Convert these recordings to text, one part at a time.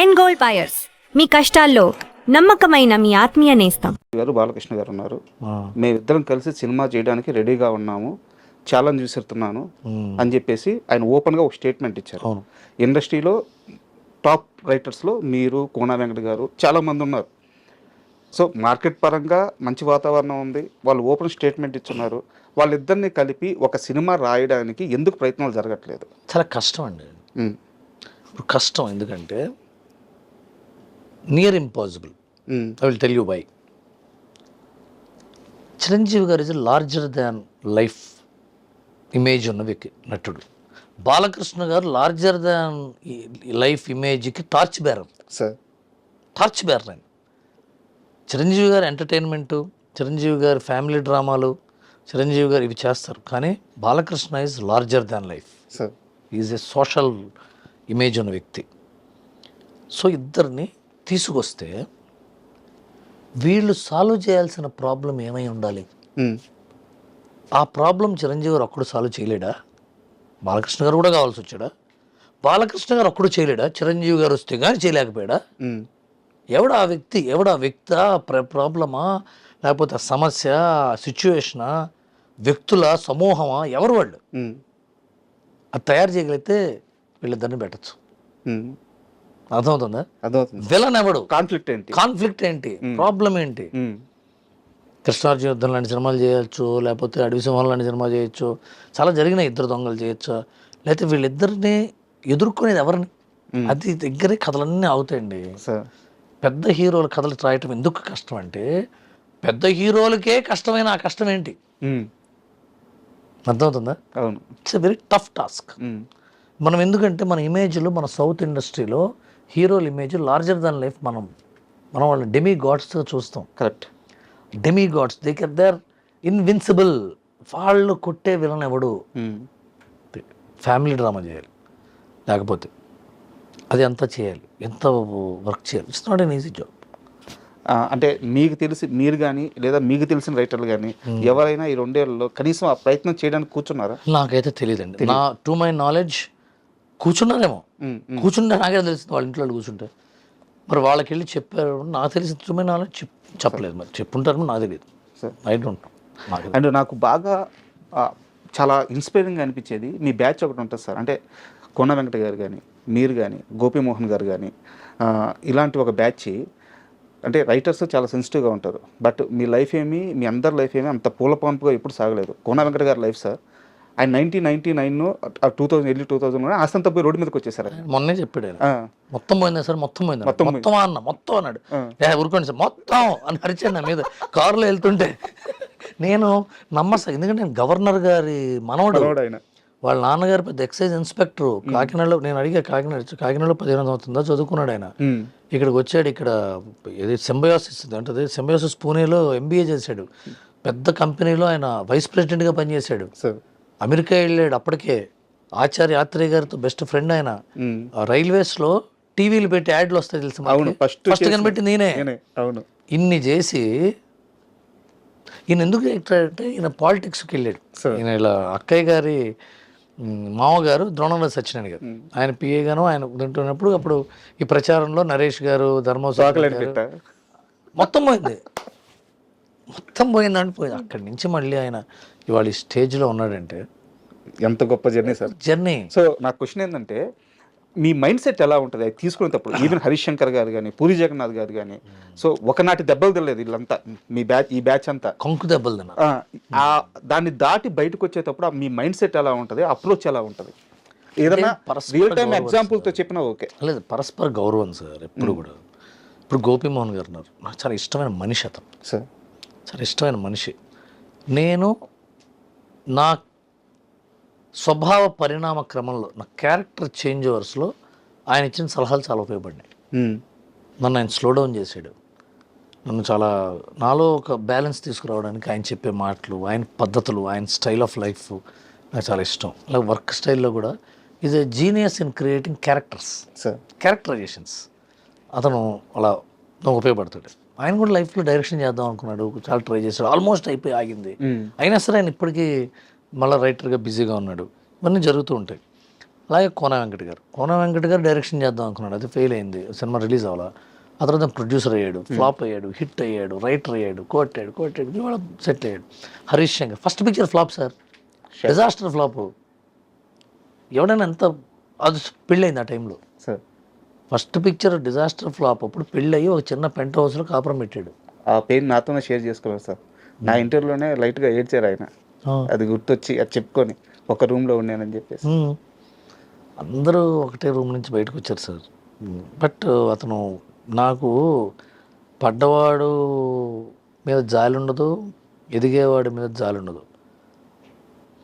End gold buyers, మీ కష్టాల్లో నమ్మకమైన మీ ఆత్మీయ నేస్తం. గారు బాలకృష్ణ గారు ఉన్నారు. మేమిద్దరం కలిసి సినిమా చేయడానికి రెడీగా ఉన్నాము, ఛాలెంజ్ విసురుతున్నాను అని చెప్పేసి ఆయన ఓపెన్గా ఒక స్టేట్మెంట్ ఇచ్చారు. ఇండస్ట్రీలో టాప్ రైటర్స్లో మీరు, కోన వెంకట గారు చాలామంది ఉన్నారు. సో మార్కెట్ పరంగా మంచి వాతావరణం ఉంది. వాళ్ళు ఓపెన్ స్టేట్మెంట్ ఇచ్చున్నారు. వాళ్ళిద్దరిని కలిపి ఒక సినిమా రాయడానికి ఎందుకు ప్రయత్నాలు జరగట్లేదు? చాలా కష్టం అండి. ఇప్పుడు కష్టం ఎందుకంటే near impossible. I will tell you why. Chiranjeevi garu is larger than life image ఉన్న నటుడు. Balakrishna garu larger than life ఇమేజ్కి టార్చ్ బేరర్. టార్చ్ బేరర్ ఆయన. చిరంజీవి గారు ఎంటర్టైన్మెంటు, చిరంజీవి గారి ఫ్యామిలీ డ్రామాలు, చిరంజీవి గారు ఇవి చేస్తారు. కానీ Balakrishna is larger than life. Is a social image ఉన్న వ్యక్తి. సో ఇద్దరిని తీసుకొస్తే వీళ్ళు సాల్వ్ చేయాల్సిన ప్రాబ్లం ఏమై ఉండాలి? ఆ ప్రాబ్లం చిరంజీవి గారు ఒక్కడు సాల్వ్ చేయలేడా? బాలకృష్ణ గారు కూడా కావాల్సి వచ్చాడా? బాలకృష్ణ గారు ఒక్కడు చేయలేడా? చిరంజీవి గారు వస్తే కానీ చేయలేకపోయాడా? ఎవడా వ్యక్తి? ప్రాబ్లమా, లేకపోతే సమస్య, సిచ్యువేషనా, వ్యక్తుల సమూహమా, ఎవరు వాళ్ళు? అది తయారు చేయగలిగితే వీళ్ళిద్దరిని పెట్టచ్చు. అర్థమవుతుందా? విలన్ ఎవడు? కాన్ఫ్లిక్ట్ ఏంటి? ప్రాబ్లం ఏంటి? కృష్ణార్జున యుద్ధం లాంటి సినిమాలు చేయొచ్చు, లేకపోతే అడవి సింహం లాంటి సినిమా చేయొచ్చు, చాలా జరిగినాయి. ఇద్దరు దొంగలు చేయొచ్చు. లేకపోతే వీళ్ళిద్దరిని ఎదుర్కొనేది ఎవరిని? అది దగ్గరే కథలన్నీ అవుతాయండి. పెద్ద హీరోల కథలు రాయటం ఎందుకు కష్టం అంటే, పెద్ద హీరోలకే కష్టమైన ఆ కష్టం ఏంటి? అర్థమవుతుందా? It's a very tough task. మనం ఎందుకంటే మన ఇమేజ్లో, మన సౌత్ ఇండస్ట్రీలో హీరోల ఇమేజ్ లార్జర్ దాన్ లైఫ్. మనం వాళ్ళని డెమీ గాడ్స్గా చూస్తాం. Correct. Demigods, they're invincible. వాళ్ళు కొట్టే విలన్ ఎవడు? ఫ్యామిలీ డ్రామా చేయాలి, లేకపోతే అది అంతా చేయాలి, ఎంత వర్క్ చేయాలి. It's not an easy job. అంటే మీకు తెలిసి మీరు కానీ, లేదా మీకు తెలిసిన రైటర్లు కానీ ఎవరైనా ఈ 2 ఏళ్లలో కనీసం ఆ ప్రయత్నం చేయడానికి కూర్చున్నారా? నాకైతే తెలియదండి. టు మై నాలెడ్జ్ కూర్చున్నారేమో. కూర్చుంటే నాకే తెలుస్తుంది. వాళ్ళ ఇంట్లో కూర్చుంటే మరి వాళ్ళకి వెళ్ళి చెప్పారు. నాకు తెలిసి టు మై నాలెడ్జ్ చెప్పలేదు. మరి చెప్పుంటారు, నాకు తెలియదు. I don't know. అండ్ నాకు బాగా చాలా ఇన్స్పైరింగ్గా అనిపించేది మీ బ్యాచ్ ఒకటి ఉంటుంది సార్. అంటే కోన వెంకట గారు కానీ, మీరు కానీ, గోపీమోహన్ గారు కానీ, ఇలాంటి ఒక బ్యాచ్. అంటే రైటర్స్ చాలా సెన్సిటివ్గా ఉంటారు. బట్ మీ లైఫ్ ఏమి, మీ అందరి లైఫ్ ఏమి అంత పూల పంపుగా ఎప్పుడు సాగలేదు. కోన వెంకట గారి లైఫ్ సార్, ఆయన 1999 ఎర్లీ 2000 ఆస్తంతా పోయి రోడ్డు మీదకి వచ్చేసారు. మొన్నే చెప్పాడు మొత్తం పోయిందా సార్, మొత్తం పోయింది, మొత్తం అన్నాడు. ఊరుకోండి సార్, మొత్తం అని అరిచాను నా మీద కారులో వెళ్తుంటే. నేను నమ్మసా, ఎందుకంటే నేను గవర్నర్ గారి మనవడు. ఆయన వాళ్ళ నాన్నగారు పెద్ద ఎక్సైజ్ ఇన్స్పెక్టర్ కాకినాడలో. నేను అడిగా, కాకినాడలో 15 సంవత్సరం చదువుకున్నాడు ఆయన. ఇక్కడికి వచ్చాడు. ఇక్కడ ఏది సింబయోసిస్ అంటే సింబయోసిస్ పూణేలో MBA చేశాడు. పెద్ద కంపెనీలో ఆయన వైస్ ప్రెసిడెంట్గా పనిచేశాడు. అమెరికా వెళ్ళాడు. అప్పటికే ఆచార్య ఆత్రేయ గారితో బెస్ట్ ఫ్రెండ్ ఆయన. రైల్వేస్లో టీవీలు పెట్టి యాడ్లు వస్తాయి తెలుసు. ఫస్ట్ కనిపెట్టింది నేనే. ఇన్ని చేసి ఈయన ఎందుకు అంటే ఈయన పాలిటిక్స్కి వెళ్ళాడు. ఈయన ఇలా అక్కయ్య గారి మామగారు ద్రోణంరాజు సత్యనారాయణ గారు, ఆయన PA గాను ఆయన తింటున్నప్పుడు, అప్పుడు ఈ ప్రచారంలో నరేష్ గారు, ధర్మోత్సవం మొత్తం పోయింది. పోయింది. అక్కడి నుంచి మళ్ళీ ఆయన ఇవాళ ఈ స్టేజ్లో ఉన్నాడంటే ఎంత గొప్ప జర్నీ సార్. సో నా క్వశ్చన్ ఏంటంటే, మీ మైండ్ సెట్ ఎలా ఉంటుంది అది తీసుకునేటప్పుడు? ఈవెన్ హరీష్ శంకర్ గారు కానీ, పూరి జగన్నాథ్ గారు కానీ, సో ఒకనాటి దెబ్బలు తెలియదు వీళ్ళంతా, ఈ బ్యాచ్ అంతా కొంకు దెబ్బలు తిన్నారు. దాన్ని దాటి బయటకు వచ్చేటప్పుడు మీ మైండ్ సెట్ ఎలా ఉంటుంది, అప్రోచ్ ఎలా ఉంటుంది? ఏదైనా రియల్ టైమ్ ఎగ్జాంపుల్తో చెప్పినా ఓకే. లేదు, పరస్పర గౌరవం సార్ ఎప్పుడు కూడా. ఇప్పుడు గోపీమోహన్ గారు ఉన్నారు, నాకు చాలా ఇష్టమైన మనిషి అతను సార్, చాలా ఇష్టమైన మనిషి. నేను నా స్వభావ పరిణామ క్రమంలో, నా క్యారెక్టర్ చేంజ్ ఓవర్స్లో ఆయన ఇచ్చిన సలహాలు చాలా ఉపయోగపడినాయి. నన్ను ఆయన స్లో డౌన్ చేశాడు. నన్ను చాలా, నాలో ఒక బ్యాలెన్స్ తీసుకురావడానికి ఆయన చెప్పే మాటలు, ఆయన పద్ధతులు, ఆయన స్టైల్ ఆఫ్ లైఫ్ నాకు చాలా ఇష్టం. అలాగే వర్క్ స్టైల్లో కూడా is a genius in creating characterisations. అతను అలా నాకు ఉపయోగపడతాడు. ఆయన కూడా లైఫ్లో డైరెక్షన్ చేద్దాం అనుకున్నాడు, చాలా ట్రై చేశాడు, ఆల్మోస్ట్ అయిపోయి ఆగింది. అయినా సరే ఆయన ఇప్పటికీ మళ్ళీ రైటర్గా బిజీగా ఉన్నాడు. ఇవన్నీ జరుగుతూ ఉంటాయి. అలాగే కోన వెంకట్ గారు డైరెక్షన్ చేద్దాం అనుకున్నాడు, అది ఫెయిల్ అయింది, సినిమా రిలీజ్ అవ్వాలా. ఆ తర్వాత ప్రొడ్యూసర్ అయ్యాడు, ఫ్లాప్ అయ్యాడు, హిట్ అయ్యాడు, రైటర్ అయ్యాడు, కోటాడు ఇవాళ సెటిల్ అయ్యాడు. Harish Shankar first picture flop sir, disaster flop. ఎవడైనా ఎంత అది పెళ్ళయింది ఆ టైంలో, sir first picture disaster flop. అప్పుడు పెళ్ళయి ఒక చిన్న పెంట్ హౌస్లో కాపురం పెట్టాడు. ఆ పెయిన్ నాతోనే షేర్ చేసుకోలేదు సార్. నా ఇంటర్వ్యూలోనే లైట్గా ఏడ్చారు ఆయన, అది గుర్తొచ్చి అది చెప్పుకొని ఒక రూమ్లో ఉన్నానని చెప్పేసి. అందరూ ఒకటే రూమ్ నుంచి బయటకు వచ్చారు సార్. బట్ అతను నాకు పడ్డవాడు మీద జాలి ఉండదు, ఎదిగేవాడి మీద జాలి ఉండదు.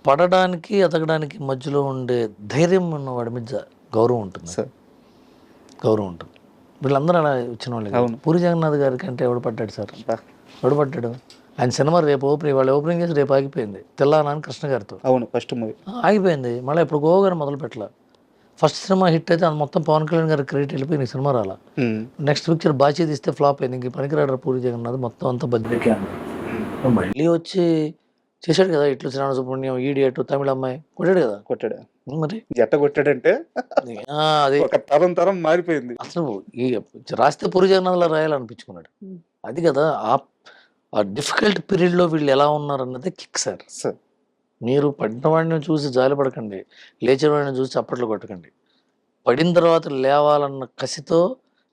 పడడానికి ఎదగడానికి మధ్యలో ఉండే ధైర్యం ఉన్నవాడి మీద గౌరవం ఉంటుంది సార్. గౌరవం ఉంటుంది. వీళ్ళందరూ అలా వచ్చిన వాళ్ళు. పూరి జగన్నాథ్ గారికి అంటే ఎవడు పడ్డాడు సార్? ఎవడు పడ్డాడు? ఆయన సినిమా రేపు వాళ్ళు ఓపెనింగ్ చేసి రేపు ఆగిపోయింది, తెల్లానాని కృష్ణ గారితో. అవును, ఫస్ట్ మూవీ ఆగిపోయింది. మళ్ళీ ఇప్పుడు గోగారు మొదలు పెట్టాల. ఫస్ట్ సినిమా హిట్ అయితే అది మొత్తం పవన్ కళ్యాణ్ గారి క్రెడిట్ వెళ్ళిపోయి నీ సినిమా రాలా. నెక్స్ట్ పిక్చర్ బాచీ తీస్తే ఫ్లాప్ అయింది, ఇంక పనికిరాడు పూరి జగన్నాథ్, మొత్తం అంతా బడ్జెట్. మళ్ళీ వచ్చి చేశాడు కదా ఇట్లు శ్రావణ సుబ్రహ్మణ్యం, ఈడియట్, తమిళ అమ్మాయి కొట్టాడు కదా. కొట్టాడు మరి ఎట్ట కొట్టాడంటే అది ఒక తరం మారిపోయింది. అసలు రాస్తే పూరి జగన్నాథ్లా రాయాలనిపించుకున్నాడు. అది కదా ఆ డిఫికల్ట్ పీరియడ్లో వీళ్ళు ఎలా ఉన్నారు అన్నది కిక్ సార్. మీరు పడిన వాడిని చూసి జాలి పడకండి, లేచిన వాడిని చూసి చప్పట్లు కొట్టకండి. పడిన తర్వాత లేవాలన్న కసితో,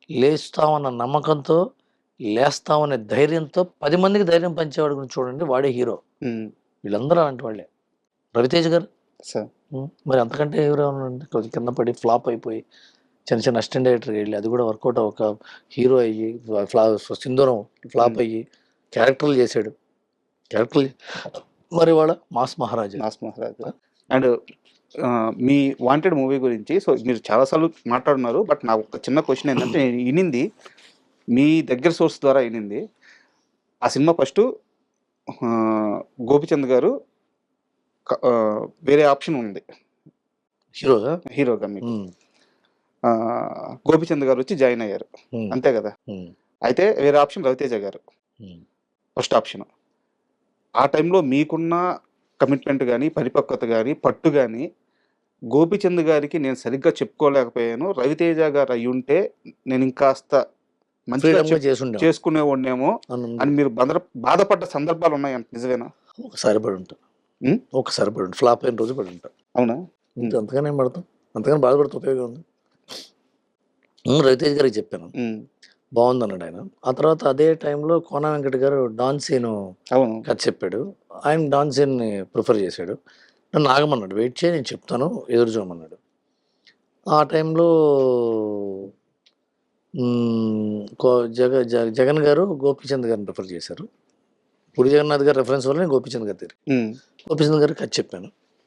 లేస్తామన్న నమ్మకంతో, లేస్తామనే ధైర్యంతో 10 మందికి ధైర్యం పంచేవాడి గురించి చూడండి, వాడే హీరో. వీళ్ళందరూ అలాంటి వాళ్ళే. రవితేజ్ గారు మరి అంతకంటే హీరో ఉన్నారండి. కొంచెం కింద పడి ఫ్లాప్ అయిపోయి చిన్న అసిస్టెంట్ డైరెక్టర్కి వెళ్ళి అది కూడా వర్కౌట్ ఒక హీరో అయ్యి సింధూరం ఫ్లాప్ అయ్యి క్యారెక్టర్లు చేశాడు. మరి వాళ్ళ mass Maharaja. And me wanted movie గురించి సో మీరు చాలాసార్లు మాట్లాడున్నారు, బట్ నాకు ఒక చిన్న క్వశ్చన్ ఏంటంటే, నేను వినింది మీ దగ్గర సోర్స్ ద్వారా వినింది, ఆ సినిమా ఫస్ట్ గోపిచంద్ గారు వేరే ఆప్షన్ ఉంది హీరోగా మీకు, గోపిచంద్ గారు వచ్చి జాయిన్ అయ్యారు అంతే కదా. అయితే వేరే ఆప్షన్ రవితేజ గారు ఫస్ట్ ఆప్షన్. ఆ టైంలో మీకున్న కమిట్మెంట్ కానీ, పరిపక్వత కానీ, పట్టు కానీ గోపిచంద్ గారికి నేను సరిగ్గా చెప్పుకోలేకపోయాను, రవితేజ గారు అయి ఉంటే నేను ఇంకాస్త మంచిగా చేసుకునేవాడినేమో అని మీరు బాధపడ్డ సందర్భాలు ఉన్నాయంట, నిజమేనా? ఒకసారి పడి ఉంటా, ఫ్లాప్ అయిన రోజు పడి ఉంటా. అవునా? అంతగానే ఏం పడతాం, అంతగానే బాధపడితే ఉపయోగం ఉంది. రవితేజ్ గారికి చెప్పాను, బాగుంది అన్నాడు ఆయన. ఆ తర్వాత అదే టైంలో కోన వెంకట్ గారు డాన్ సీన్ కథ చెప్పాడు. ఆయన డాన్ సీన్ని ప్రిఫర్ చేశాడు. నన్ను ఆగమన్నాడు, వెయిట్ చేయి నేను చెప్తాను, ఎదురు చూడమన్నాడు. ఆ టైంలో జగన్ గారు గోపీచంద్ గారిని ప్రిఫర్ చేశారు. పూరి జగన్నాథ్ గారి రెఫరెన్స్ వల్ల నేను గోపీచంద్ గారి దగ్గర గోపీచంద్ గారికి కథ చెప్పాను.